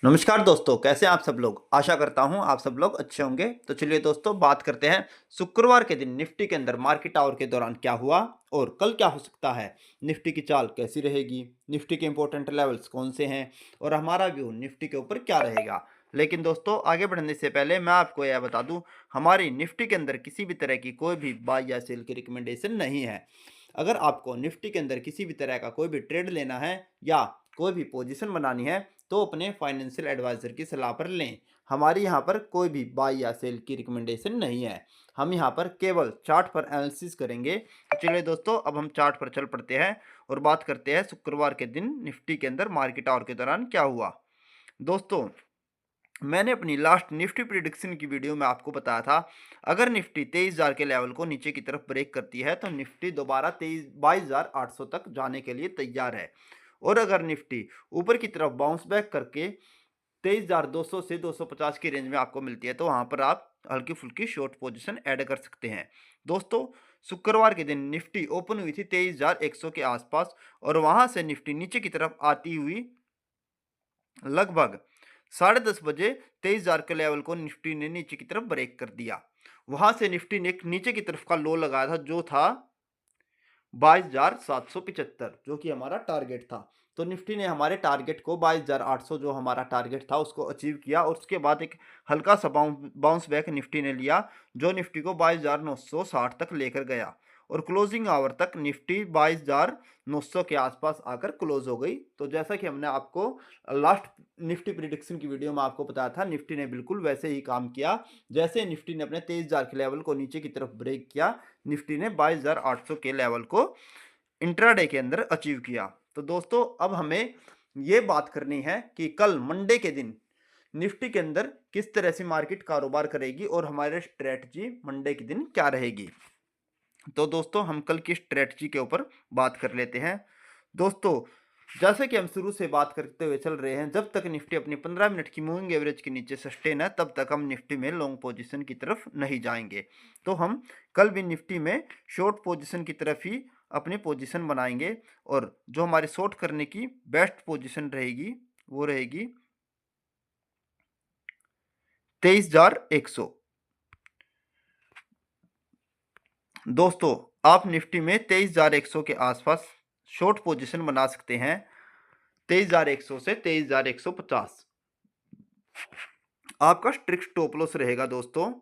नमस्कार दोस्तों, कैसे हैं आप सब लोग। आशा करता हूं आप सब लोग अच्छे होंगे। तो चलिए दोस्तों, बात करते हैं शुक्रवार के दिन निफ्टी के अंदर मार्केट आवर के दौरान क्या हुआ और कल क्या हो सकता है। निफ्टी की चाल कैसी रहेगी, निफ्टी के इंपॉर्टेंट लेवल्स कौन से हैं और हमारा व्यू निफ्टी के ऊपर क्या रहेगा। लेकिन दोस्तों, आगे बढ़ने से पहले मैं आपको यह बता दूं, हमारी निफ्टी के अंदर किसी भी तरह की कोई भी बाय या सेल की रिकमेंडेशन नहीं है। अगर आपको निफ्टी के अंदर किसी भी तरह का कोई भी ट्रेड लेना है या कोई भी पोजीशन बनानी है तो अपने फाइनेंशियल एडवाइजर की सलाह पर लें। हमारी यहाँ पर कोई भी बाई या सेल की रिकमेंडेशन नहीं है। हम यहाँ पर केवल चार्ट पर एनालिसिस करेंगे। तो चलिए दोस्तों, अब हम चार्ट पर चल पड़ते हैं और बात करते हैं शुक्रवार के दिन निफ्टी के अंदर मार्केट आवर के दौरान क्या हुआ। दोस्तों, मैंने अपनी लास्ट निफ्टी प्रिडिक्शन की वीडियो में आपको बताया था, अगर निफ्टी 23,000 के लेवल को नीचे की तरफ ब्रेक करती है तो निफ्टी दोबारा 22,800 तक जाने के लिए तैयार है। और अगर निफ्टी ऊपर की तरफ बाउंस बैक करके 23,200 से 250 की रेंज में आपको मिलती है तो वहां पर आप हल्की फुल्की शॉर्ट पोजीशन ऐड कर सकते हैं। दोस्तों, शुक्रवार के दिन निफ्टी ओपन हुई थी 23,100 के आसपास और वहां से निफ्टी नीचे की तरफ आती हुई लगभग 10:30 बजे 23,000 के लेवल को निफ्टी ने नीचे की तरफ ब्रेक कर दिया। वहां से निफ्टी ने एक नीचे की तरफ का लो लगाया था जो था 22,775, जो कि हमारा टारगेट था। तो निफ्टी ने हमारे टारगेट को 22,800 जो हमारा टारगेट था उसको अचीव किया और उसके बाद एक हल्का सा बाउंस बैक निफ्टी ने लिया जो निफ्टी को 22,960 तक लेकर गया और क्लोजिंग आवर तक निफ्टी 22,900 के आसपास आकर क्लोज हो गई। तो जैसा कि हमने आपको लास्ट निफ्टी प्रिडिक्शन की वीडियो में आपको बताया था, निफ्टी ने बिल्कुल वैसे ही काम किया। जैसे निफ्टी ने अपने 23,000 के लेवल को नीचे की तरफ ब्रेक किया, निफ्टी ने 22,800 के लेवल को इंट्राडे के अंदर अचीव किया। तो दोस्तों, अब हमें ये बात करनी है कि कल मंडे के दिन निफ्टी के अंदर किस तरह से मार्केट कारोबार करेगी और हमारे स्ट्रेटजी मंडे के दिन क्या रहेगी। तो दोस्तों, हम कल की स्ट्रेटजी के ऊपर बात कर लेते हैं। दोस्तों, जैसे कि हम शुरू से बात करते हुए चल रहे हैं, जब तक निफ्टी अपनी 15 मिनट की मूविंग एवरेज के नीचे सस्टेन है तब तक हम निफ्टी में लॉन्ग पोजीशन की तरफ नहीं जाएंगे। तो हम कल भी निफ्टी में शॉर्ट पोजीशन की तरफ ही अपनी पोजीशन बनाएंगे और जो हमारी शॉर्ट करने की बेस्ट पोजीशन रहेगी वो रहेगी 23,100। दोस्तों, आप निफ्टी में 23,100 के आसपास शॉर्ट पोजीशन बना सकते हैं। 23,100 से 23,150 आपका स्ट्रिक्ट स्टॉप लॉस रहेगा। दोस्तों,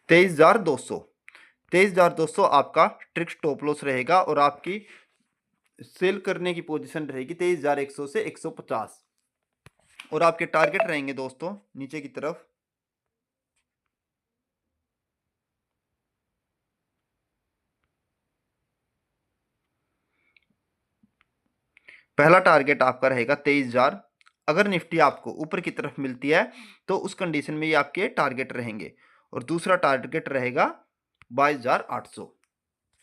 23,200 23,200 आपका स्ट्रिक्ट स्टॉप लॉस रहेगा और आपकी सेल करने की पोजीशन रहेगी 23,100 से 150 और आपके टारगेट रहेंगे दोस्तों नीचे की तरफ। पहला टारगेट आपका रहेगा 23,000। अगर निफ्टी आपको ऊपर की तरफ मिलती है तो उस कंडीशन में ये आपके टारगेट रहेंगे और दूसरा टारगेट रहेगा 22,800।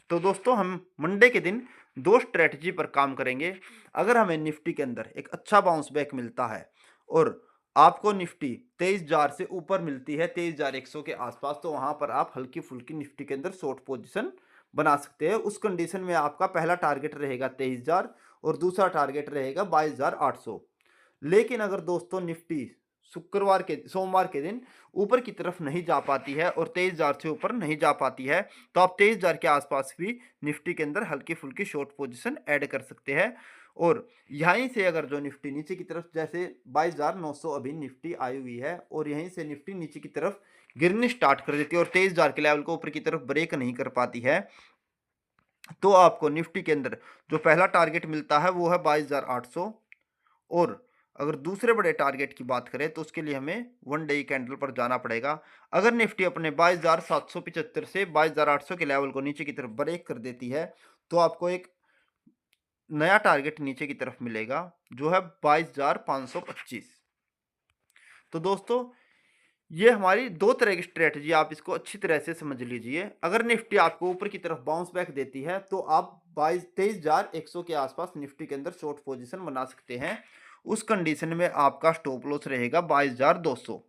तो दोस्तों, हम मंडे के दिन दो स्ट्रेटजी पर काम करेंगे। अगर हमें निफ्टी के अंदर एक अच्छा बाउंस बैक मिलता है और आपको निफ्टी 23,000 से ऊपर मिलती है 23,100 के आसपास, तो वहां पर आप हल्की फुल्की निफ्टी के अंदर शॉर्ट पोजीशन बना सकते हैं। उस कंडीशन में आपका पहला टारगेट रहेगा 23,000 और दूसरा टारगेट रहेगा 22,800। लेकिन अगर दोस्तों निफ्टी सोमवार के दिन ऊपर की तरफ नहीं जा पाती है और 23,000 से ऊपर नहीं जा पाती है तो आप 23,000 के आसपास भी निफ्टी के अंदर हल्की फुल्की शॉर्ट पोजीशन ऐड कर सकते हैं। और यहीं से अगर जो निफ्टी नीचे की तरफ, जैसे 22,900 अभी निफ्टी आई हुई है और यहीं से निफ्टी नीचे की तरफ गिरनी स्टार्ट कर देती है और 23,000 के लेवल को ऊपर की तरफ ब्रेक नहीं कर पाती है तो आपको निफ्टी के अंदर जो पहला टारगेट मिलता है वो है 22,800। और अगर दूसरे बड़े टारगेट की बात करें तो उसके लिए हमें वन डे कैंडल पर जाना पड़ेगा। अगर निफ्टी अपने 22,775 से 22,800 के लेवल को नीचे की तरफ ब्रेक कर देती है तो आपको एक नया टारगेट नीचे की तरफ मिलेगा जो है 22,525। तो दोस्तों, ये हमारी दो तरह की स्ट्रेटजी, आप इसको अच्छी तरह से समझ लीजिए। अगर निफ्टी आपको ऊपर की तरफ बाउंस बैक देती है तो आप 23,100 के आसपास निफ्टी के अंदर शॉर्ट पोजीशन बना सकते हैं। उस कंडीशन में आपका स्टॉप लॉस रहेगा 22,200।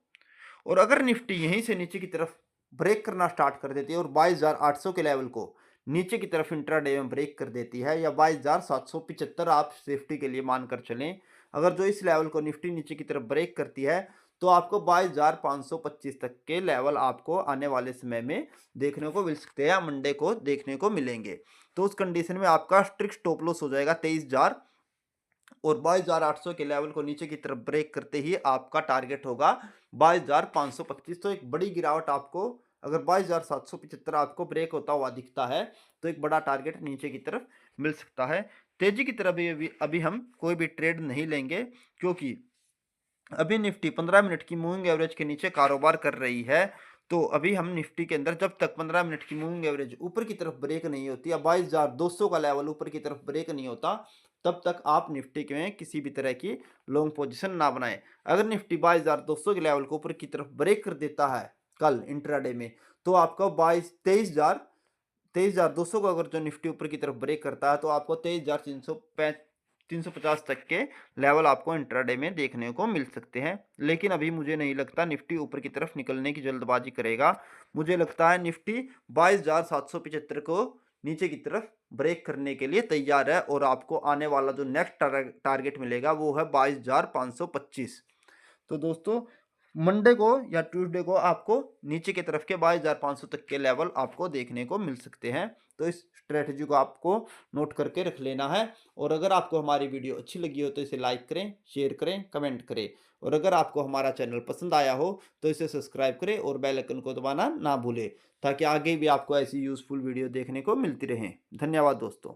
और अगर निफ्टी यहीं से नीचे की तरफ ब्रेक करना स्टार्ट कर देती है और 22,800 के लेवल को नीचे की तरफ इंट्राडे में ब्रेक कर देती है या 22,775 आप सेफ्टी के लिए मानकर चलें। अगर जो इस लेवल को निफ्टी नीचे की तरफ ब्रेक करती है तो आपको 22,525 तक के लेवल आपको आने वाले समय में देखने को मिल सकते हैं या मंडे को देखने को मिलेंगे। तो उस कंडीशन में आपका स्ट्रिक्ट स्टॉप लॉस हो जाएगा 23,000 और 22,800 के लेवल को नीचे की तरफ ब्रेक करते ही आपका टारगेट होगा 22,525। तो एक बड़ी गिरावट आपको अगर 22,775 आपको ब्रेक होता हुआ दिखता है तो एक बड़ा टारगेट नीचे की तरफ मिल सकता है। तेजी की तरफ अभी हम कोई भी ट्रेड नहीं लेंगे क्योंकि अभी निफ्टी 15 मिनट की मूविंग एवरेज के नीचे कारोबार कर रही है। तो अभी हम निफ्टी के अंदर जब तक 15 मिनट की मूविंग एवरेज ऊपर की तरफ ब्रेक नहीं होती या 22,200 का लेवल ऊपर की तरफ ब्रेक नहीं होता तब तक आप निफ्टी में किसी भी तरह की लॉन्ग पोजीशन ना बनाएं। अगर निफ्टी 22,200 के लेवल को ऊपर की तरफ ब्रेक कर देता है कल इंट्राडे में तो आपका 23,200 को अगर जो निफ्टी ऊपर की तरफ ब्रेक करता है तो आपको 23,350 तक के लेवल आपको इंट्राडे में देखने को मिल सकते हैं। लेकिन अभी मुझे नहीं लगता निफ्टी ऊपर की तरफ निकलने की जल्दबाजी करेगा। मुझे लगता है निफ्टी 22,775 को नीचे की तरफ ब्रेक करने के लिए तैयार है और आपको आने वाला जो नेक्स्ट टारगेट मिलेगा वो है 22,525। तो दोस्तों मंडे को या ट्यूसडे को आपको नीचे की तरफ के 22,500 तक के लेवल आपको देखने को मिल सकते हैं। तो इस स्ट्रेटजी को आपको नोट करके रख लेना है। और अगर आपको हमारी वीडियो अच्छी लगी हो तो इसे लाइक करें, शेयर करें, कमेंट करें। और अगर आपको हमारा चैनल पसंद आया हो तो इसे सब्सक्राइब करें और बेल आइकन को दबाना ना भूलें ताकि आगे भी आपको ऐसी यूज़फुल वीडियो देखने को मिलती रहें। धन्यवाद दोस्तों।